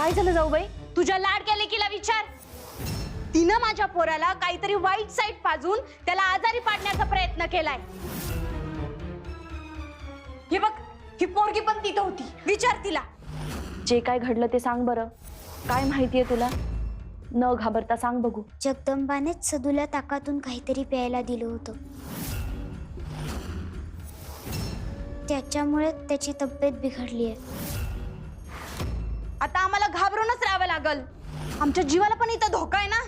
काय झालं जाऊबाई? तुझ्या लाडक्या लेकीला विचार. तिनं माझ्या पोराला काहीतरी वाईट साईड पाजून त्याला आजारी पाडण्याचा प्रयत्न केलाय. हे बघ, ही पोरगी पण तिथं होती, विचार तिला. जे काय घडलं ते सांग बरं. काय माहितीये तुला? न घाबरता सांग बघू. जगदंबानेच सदूला ताकातून काहीतरी प्यायला दिलं होतं. त्याच्यामुळे त्याची तब्येत बिघडली आहे. आता आम्हाला घाबरूनच राहावं लागल. आमच्या जीवाला पण इथं धोका आहे ना.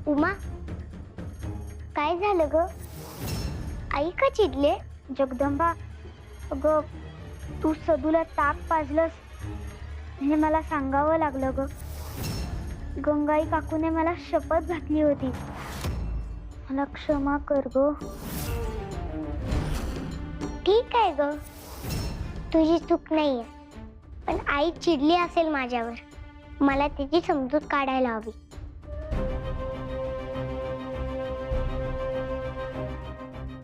उमा, काय झालं ग? आई का चिडले? जगदंबा, अगं तू सदूला ताक पाजलंस हे मला सांगावं लागलं ग. गंगाई काकूने मला शपथ घातली होती. मला क्षमा कर ग. ठीक आहे ग, तुझी चूक नाहीये, पण आई चिडली असेल माझ्यावर. मला तिची समजूत काढायला हवी.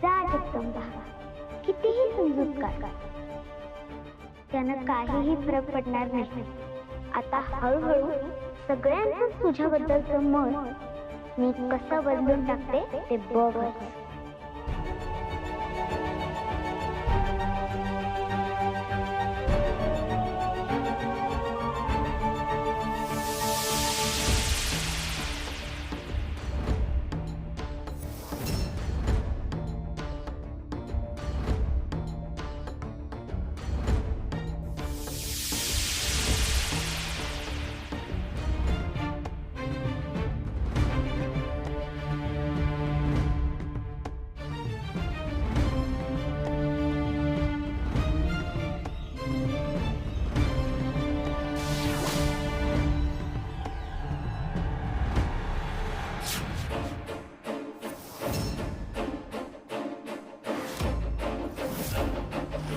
जा जगदंबा, कितीही समजूत काढ, त्यानं काहीही फरक पडणार नाही. आता हळूहळू सगळ्यांचं तुझ्याबद्दलचं मत मी कसं बदलून टाकते ते बघ.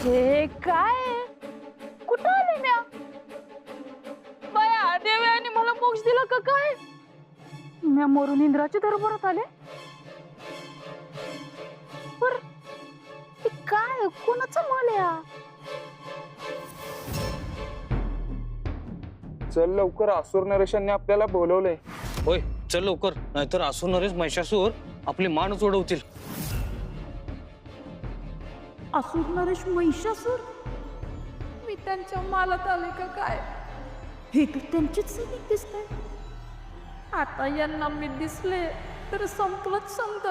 हे काय? कुठं आले म्या? बाया देवयाने मला मोक्ष दिला का काय? म्या मरून इंद्राच्या दरबारात आले. पर हे काय? कोणाचं माल या? चल लवकर, असुर नरेशांनी आपल्याला बोलवलंय. होय, चल लवकर, नाहीतर असुर नरेश महिषासूर आपली मानच उडवतील. असुर नरेश महिषासूर? मी त्यांच्या मालात आले का काय? हे तर त्यांचीच सैनिक दिसतंय. आता यांना मी दिसले तर संपलंच समज.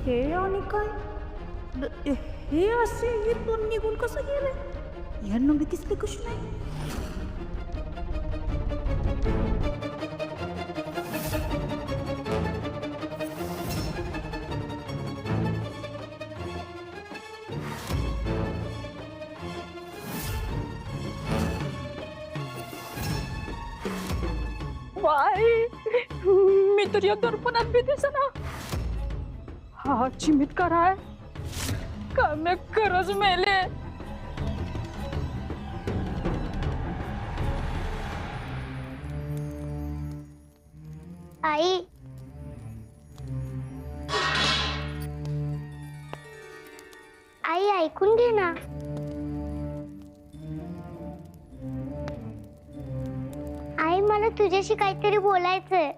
हे आणि काय? हे असे इथून निघून कसं गेले? यांना मी दिसले कशी नाही? बाई, मी तर या दर्पणात बी दिसना. हा चिमितकार आहे का? मी खरंच मेले. आई, आई ऐकून घे ना. आई, मला तुझ्याशी काहीतरी बोलायचंय.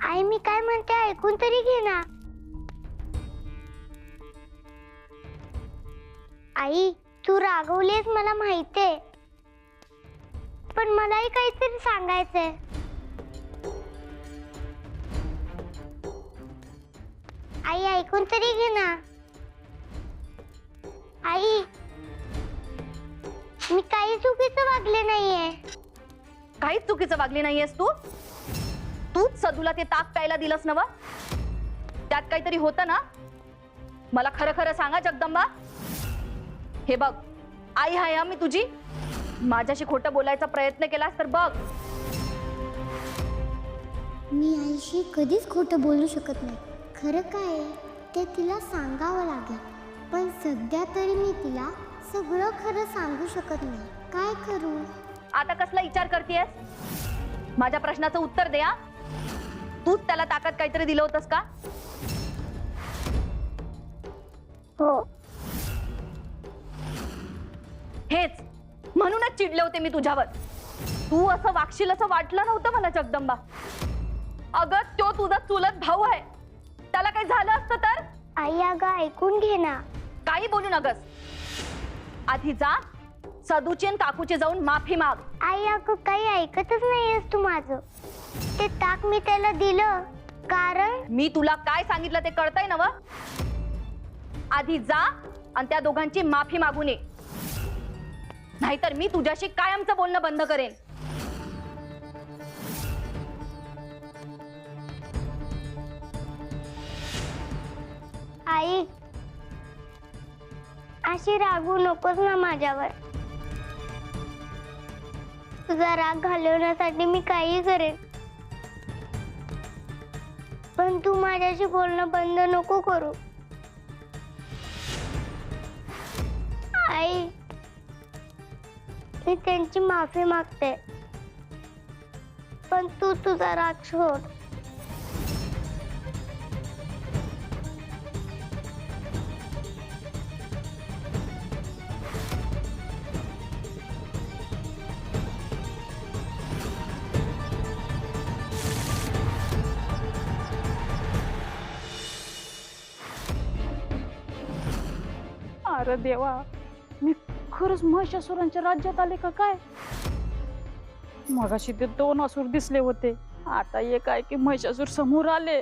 आई, मी काय म्हणते ऐकून तरी घे ना. आई, तू रागवलीस मला माहितीये, पण मलाही काहीतरी सांगायचंय. आई, ऐकून तरी घे ना. आई, मी काही चुकीचं वागले नाहीये. काहीच चुकीचं वागली नाहीयेस तू. तूच सदूला ते ताक प्यायला दिलंस नव. त्या त्यात काहीतरी होतं ना? मला खरं खरं सांगा जगदंबा. हे बघ, आई आहे हा मी तुझी. माझ्याशी खोटं बोलायचा प्रयत्न केलास तर बघ. मी आईशी कधीच खोटं बोलू शकत नाही. खरं काय आहे ते तिला सांगावं लागेल, पण सध्या तरी मी तिला सगळं खरं सांगू शकत नाही. काय करू? आता कसला विचार करतेस? माझ्या प्रश्नाचं उत्तर दे. तूच त्याला ताकद काहीतरी दिलं होतंस का? हो. हेच म्हणूनच चिडले होते मी तुझ्यावर. तू असं वागशील असं वाटलं नव्हतं मला जगदंबा. अगं तो तुझा चुलत भाऊ आहे. त्याला काही झालं असतं तर? आई अगं ऐकून घे ना. काही बोलू नगस. आधी जा सदूची आणि काकूची जाऊन माफी माग. आई अगं काही ऐकतच नाहीयेस तू माझं. ते ताक मी त्याला दिलं कारण मी तुला काय सांगितलं ते कळतंय ना? आधी जा आणि त्या दोघांची माफी मागून ये, नाहीतर मी तुझ्याशी कायमचं बोलणं बंद करेन. आई अशी रागवू नकोस ना माझ्यावर. तुझा राग घालवण्यासाठी मी काही करेन, पण तू माझ्याशी बोलणं बंद नको करू. आई मी त्यांची माफी मागते, पण तू तुझा राग सोड. अरे देवा, मी खरंच महिषासुरांच्या राज्यात आले का काय? मगाशी ते 2 असुर दिसले होते, आता एक आहे की महिषासूर समोर आले.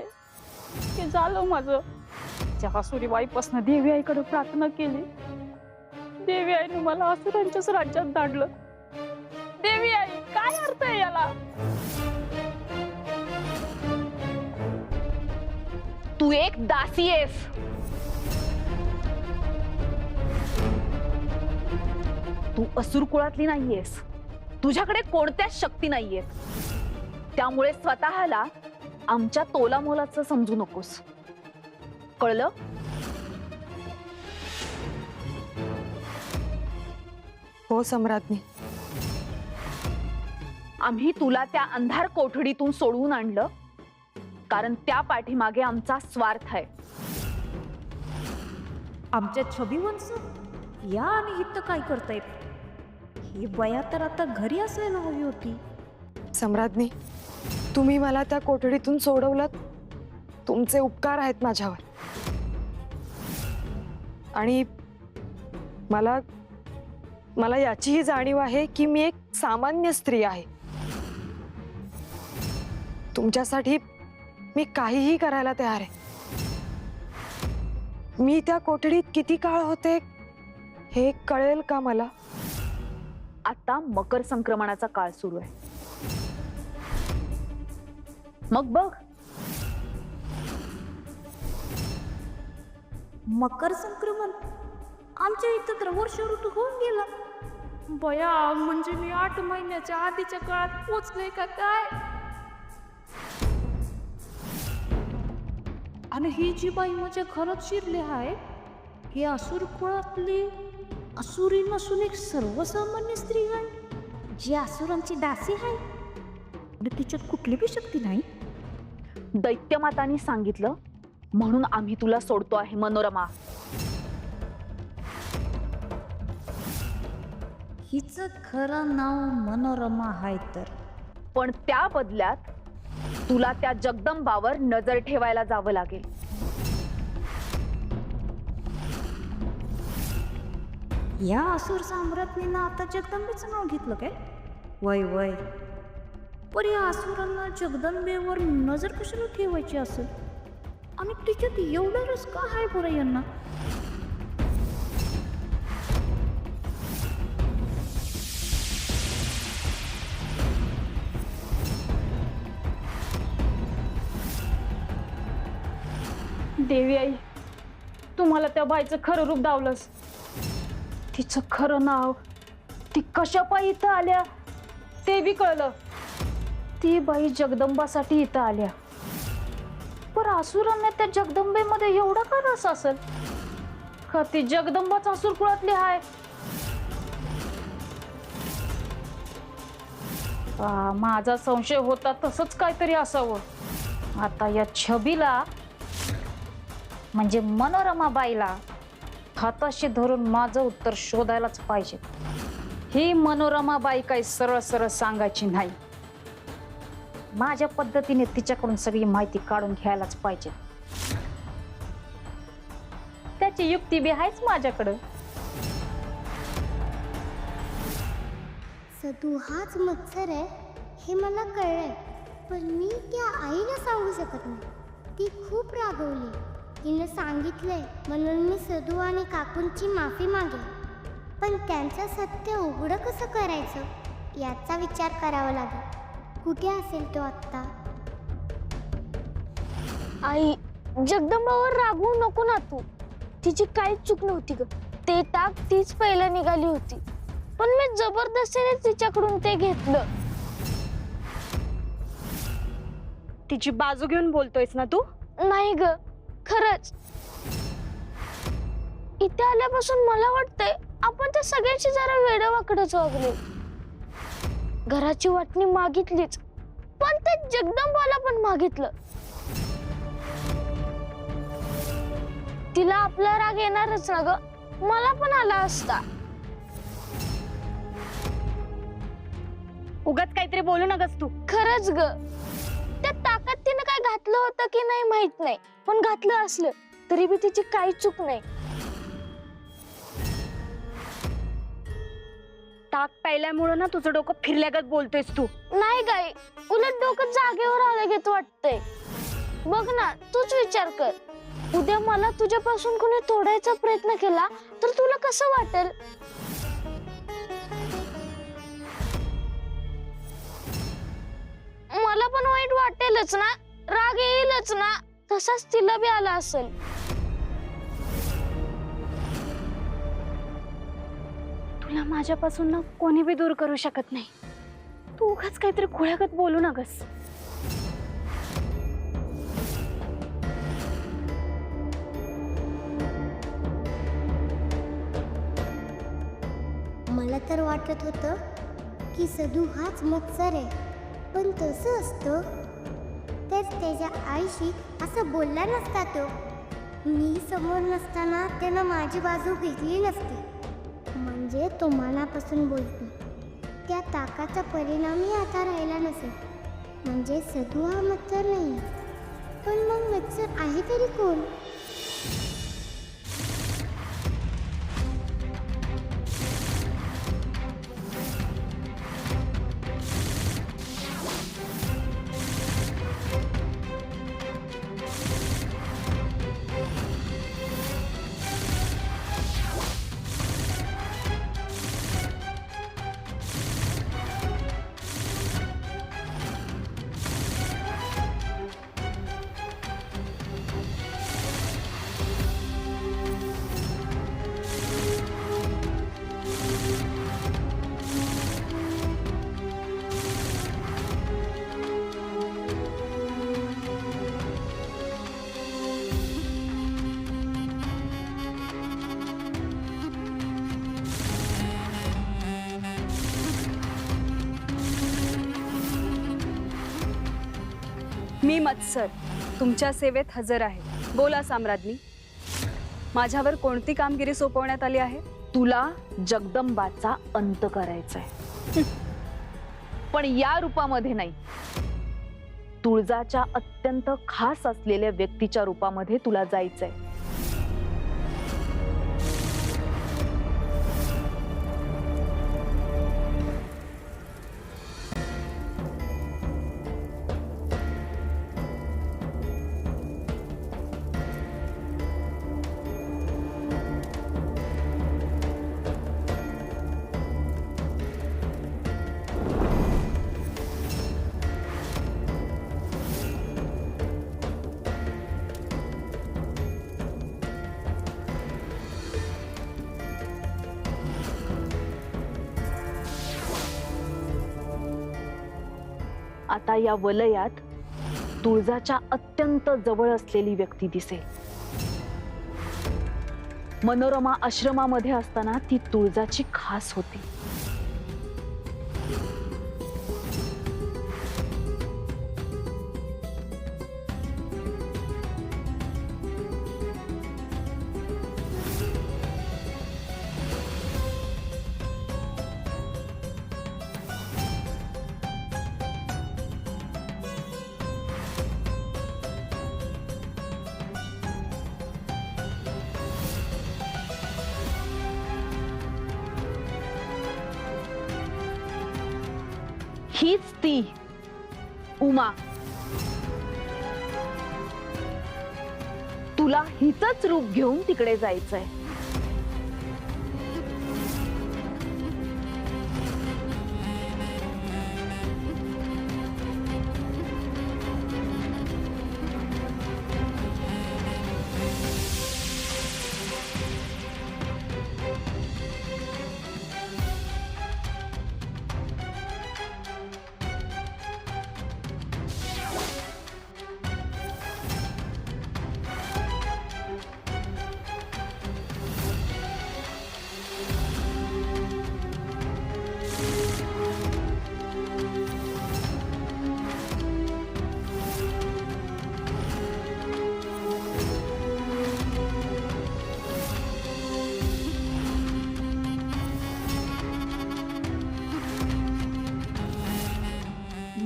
हे झालं माझं. त्या असुरी बाईपासून देवी आईकडे प्रार्थना केली. देवी आईने मला असुरांच्याच राज्यात धाडलं. देवी आई, काय अर्थ आहे याला? तू एक दासी आहेस. तू असुर कुळातली नाहीयेस. तुझ्याकडे कोणत्याच शक्ती नाहीयेत. त्यामुळे स्वतःला आमच्या तोलामोलाचं समजू नकोस, कळलं? हो सम्राज्ञी. आम्ही तुला त्या अंधार कोठडीतून सोडवून आणलं कारण त्या पाठीमागे आमचा स्वार्थ आहे. आमच्या छबीवंश या आणि इथं काय करतायत? ही बया तर आता घरी असायला हवी होती. सम्राज्ञी, तुम्ही मला त्या कोठडीतून सोडवलं, तुमचे उपकार आहेत माझ्यावर. आणि मला मला याचीही जाणीव आहे की मी एक सामान्य स्त्री आहे. तुमच्यासाठी मी काहीही करायला तयार आहे. मी त्या कोठडीत किती काळ होते हे कळेल का मला? आता मकर संक्रमणाचा काळ सुरू आहे. मग बघ. मकर संक्रमण आमच्या इथं तर वर्ष ऋतू होऊन गेला. बया, म्हणजे मी 8 महिन्याच्या आधीच्या काळात पोचले का काय? आणि ही जी बाई माझ्या घरात शिरली आहे, ही असुर कुळातली असुरी नसून एक सर्वसामान्य स्त्री आहे जी असुरांची दासी आहे. आणि तिच्यात कुठली बी शक्ती नाही. दैत्यमातांनी सांगितलं म्हणून आम्ही तुला सोडतो आहे मनोरमा. हिचं खरं नाव मनोरमा आहे तर. पण त्या बदल्यात तुला त्या जगदंबावर नजर ठेवायला जावं लागेल. या असुर सम्राज्ञीनं आता जगदंबेचं नाव घेतलं काय? वय वय. पण या असुरांना जगदंबेवर नजर कशाला ठेवायची असेल? आणि तिच्यात एवढा रस का आहे बरं यांना? देवी आई, तुम्हाला त्या बाईचं खरं रूप दावलंस. तिचं खरं नाव, ती कशा पायी इथं आल्या ते बी कळलं. ती बाई जगदंबासाठी इथं आल्या. पण असुरांना त्या जगदंबेमध्ये एवढा का रस असेल? का ती जगदंबाच असुर कुळातली आहे? माझा संशय होता तसंच काहीतरी असावं. आता या छबीला म्हणजे मनोरमा बाईला हाताशी धरून माझं उत्तर शोधायलाच पाहिजे. ही मनोरमा बाई काही सरळ सरळ सांगायची नाही. माझ्या पद्धतीने तिच्याकडून सगळी माहिती काढून घ्यायलाच पाहिजे. त्याची युक्ती बी आहेच माझ्याकडं. सदू हाच मत्सर आहे हे मला कळलंय, पण मी त्या आईला सांगू शकत नाही. ती खूप रागवली. तिनं सांगितलंय म्हणून मी सदू आणि काकूंची माफी मागेन. पण त्यांचं सत्य उघडं कसं करायचं याचा विचार करावा लागेल. कुठे असेल तो आत्ता? आई, जगदंबावर रागवू नको ना तू. तिची काहीच चूक नव्हती ग. ते टाक तीच पहिला निघाली होती, पण मी जबरदस्तीने तिच्याकडून ते घेतलं. तिची बाजू घेऊन बोलतोयस ना तू? नाही ग, खरंच. इथे आल्यापासून मला वाटतंय आपण त्या सगळ्यांची जरा वेडवाकडंच वागलो. घराची वाटणी मागितलीच, पण ते जगदंबाला पण मागितलं. तिला आपला राग येणारच ना ग, मला पण आला असता. उगाच काहीतरी बोलू नकस तू. खरंच ग, त्या ताकात तिने काय घातलं होतं की नाही माहित नाही, पण घातलं असलं तरी बी तिची काही चूक नाही. ताक प्यायल्यामुळे ना तुझं डोकं फिरल्यागत बोलतोयस तू. नाही गाई, उलट डोकं जागेवर आल्यागत वाटतंय. बघ ना, तूच विचार कर. उद्या मला तुझ्यापासून कोणी तोडायचा प्रयत्न केला तर तुला कसं वाटेल? मला पण वाईट वाटेलच ना, राग येईलच ना. तसाच तिला बी आला असेल. तुला माझ्यापासून ना कोणी बी दूर करू शकत नाही. तू उगाच काहीतरी खुळ्यागत बोलू नकस. मला तर वाटत होतं की सदू हाच मत्सर आहे, पण तसं असतं तर त्याच्या आईशी असं बोलला नसता तो. मी समोर नसताना त्यानं माझी बाजू घेतली नसती. म्हणजे तो मनापासून बोलतो. त्या ताकाचा परिणामही आता राहिला नसेल. म्हणजे सदू हा मत्सर नाही, पण मग मत्सर आहे तरी कोण? मी मत्सर तुमच्या सेवेत हजर आहे. बोला साम्राज्ञी, माझ्यावर कोणती कामगिरी सोपवण्यात आली आहे? तुला जगदंबाचा अंत करायचाय, पण या रूपामध्ये नाही. तुळजाच्या अत्यंत खास असलेल्या व्यक्तीच्या रूपामध्ये तुला जायचंय. आता या वलयात तुळजाच्या अत्यंत जवळ असलेली व्यक्ती दिसेल. मनोरमा आश्रमामध्ये असताना ती तुळजाची खास होती. हीच ती उमा. तुला हिचंच रूप घेऊन तिकडे जायचंय.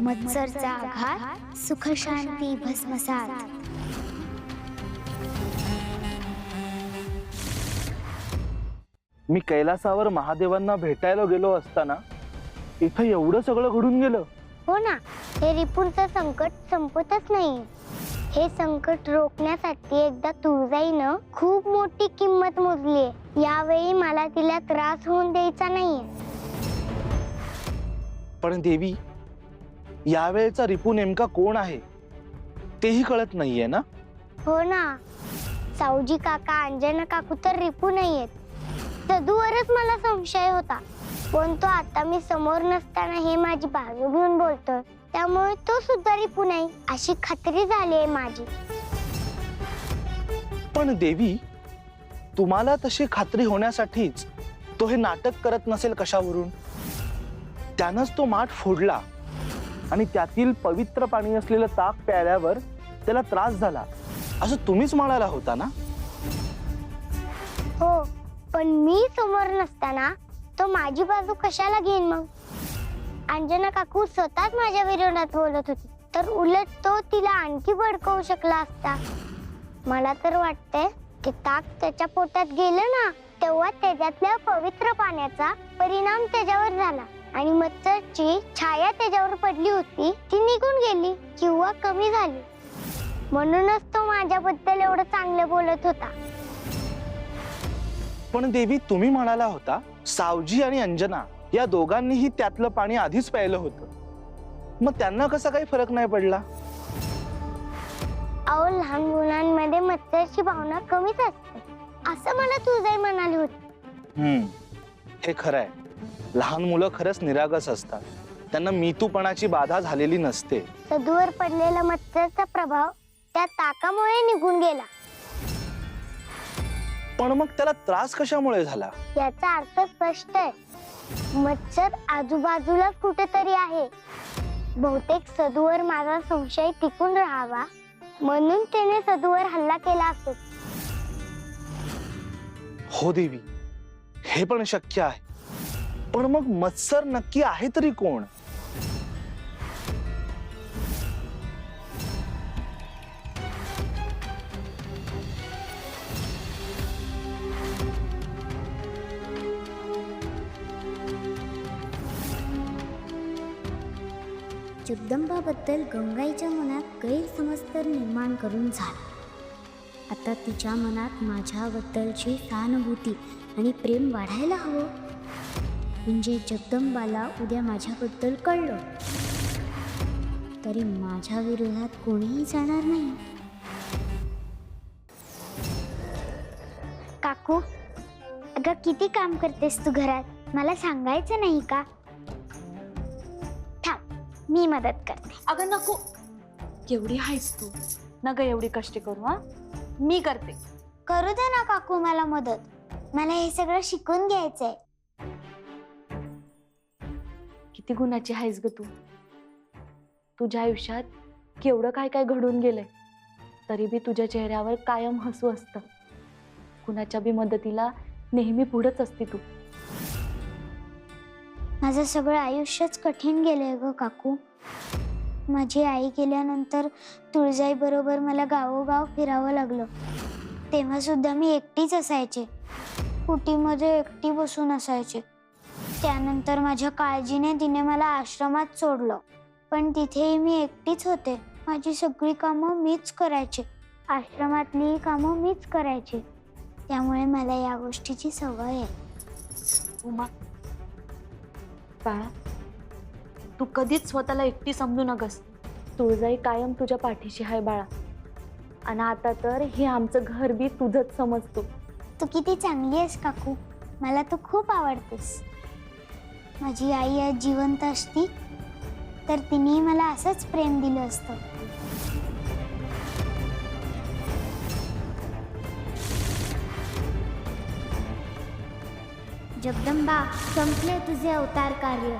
मत्सरचा आघात, सुख शांती भस्मसात. मी कैलासावर महादेवांना भेटायला गेलो असताना इथं एवढं सगळं घडून गेलं. हो ना, हे रिपूरचं संकट संपतच नाही. हे संकट रोखण्यासाठी एकदा तुळजाईनं खूप मोठी किंमत मोजलीये. यावेळी मला तिला त्रास होऊन द्यायचा नाहीये. पण देवी, यावेळेचा रिपू नेमका कोण आहे तेही कळत नाहीये ना. हो ना, सावजी काका, अंजना काकू तर रिपू नाहीयेत. सदूवरच मला संशय होता, पण तो आता मी समोर नसताना हे माझी बाजू घेऊन बोलतोय, त्यामुळे तो सुद्धा रिपू नाही अशी खात्री झाली आहे माझी. पण देवी, तुम्हाला तशी खात्री होण्यासाठीच तो हे नाटक करत नसेल कशावरून. त्यानंच तो माठ फोडला आणि त्यातील पवित्र पाणी असलेलं ताक प्यायल्यावर त्याला त्रास झाला असं तुम्हीच म्हणाला होता ना. हो, पण मी समोर नसताना तो माझी बाजू कशाला घेईन मग. अंजना काकू स्वतःच माझ्या विरोधात बोलत होती, तर उलट तो तिला आणखी भडकवू शकला असता. मला तर वाटतंय ते ताक त्याच्या पोटात गेलं ना, तेव्हा त्याच्यातल्या पवित्र पाण्याचा परिणाम त्याच्यावर झाला आणि मच्छरची छाया त्याच्यावर पडली होती, ती निघून गेली किंवा कमी झाली. म्हणूनच तो माझ्याबद्दल एवढं चांगलं बोलत होता. पण देवी, तुम्ही म्हणाला होता सावजी आणि अंजना या दोघांनीही त्यातलं पाणी आधीच प्यायलं होतं, मग त्यांना कसा काही फरक नाही पडला. अहो, लहान मुलांमध्ये मच्छरची भावना कमीच असते असं मला तुळजाई म्हणाली होती. हे खरं आहे. लहान मुलं खरंच निरागस असतात, त्यांना मितूपणाची बाधा झालेली नसते. सदूवर पडलेला मच्छरचा प्रभाव त्या ताकामुळे निघून गेला. पण मग त्याला त्रास कशामुळे झाला. याचा अर्थ स्पष्ट आहे. मच्छर आजूबाजूला कुठेतरी आहे. बहुतेक सदूवर माझा संशय टिकून राहावा म्हणून त्याने सदूवर हल्ला केला असतो. हो देवी, हे पण शक्य आहे. पण मग मत्सर नक्की आहे तरी कोण. जगदंबाबद्दल गंगाईच्या मनात गैरसमज तर निर्माण करून झाला. आता तिच्या मनात माझ्याबद्दलची सहानुभूती आणि प्रेम वाढायला हवं. म्हणजे जगदंबाला उद्या माझ्याबद्दल कळलं तरी माझ्या विरोधात कोणीही जाणार नाही. काकू, अगं किती काम करतेस तू घरात, मला सांगायचं नाही का. थांब, मी मदत करते. अगं नको, केवढी आहेस तू, न ग एवढी कष्ट करू. हा, मी करते. करू दे ना काकू मला मदत. मला हे सगळं शिकून घ्यायचंय. किती गुणाची आहेस ग तू. तुझ्या आयुष्यात केवढं काय काय घडून गेलंय, तरी बी तुझ्या चेहऱ्यावर कायम हसू असतं. कुणाच्या बी मदतीला नेहमी पुढंच असते तू. माझं सगळं आयुष्यच कठीण गेलंय ग काकू. माझी आई गेल्यानंतर तुळजाई बरोबर मला गावोगाव फिरावं लागलं. तेव्हा सुद्धा मी एकटीच असायचे. कुटीमध्ये एकटी बसून असायचे. त्यानंतर माझ्या काळजीने तिने मला आश्रमात सोडलं, पण तिथेही मी एकटीच होते. माझी सगळी कामं मीच करायचे. आश्रमातली कामं मीच करायचे. त्यामुळे मला या गोष्टीची सवय आहे. उमा बाळा, तू कधीच स्वतःला एकटी समजू नकस. तुळजाई कायम तुझ्या पाठीशी आहे बाळा. आणि आता तर हे आमचं घर बी तुझंच समजतो. तू किती चांगली आहेस काकू. मला तू खूप आवडतेस. माझी आई आज जिवंत असती तर तिने मला असंच प्रेम दिलं असतं. जगदंबा, संपले तुझे अवतार कार्य.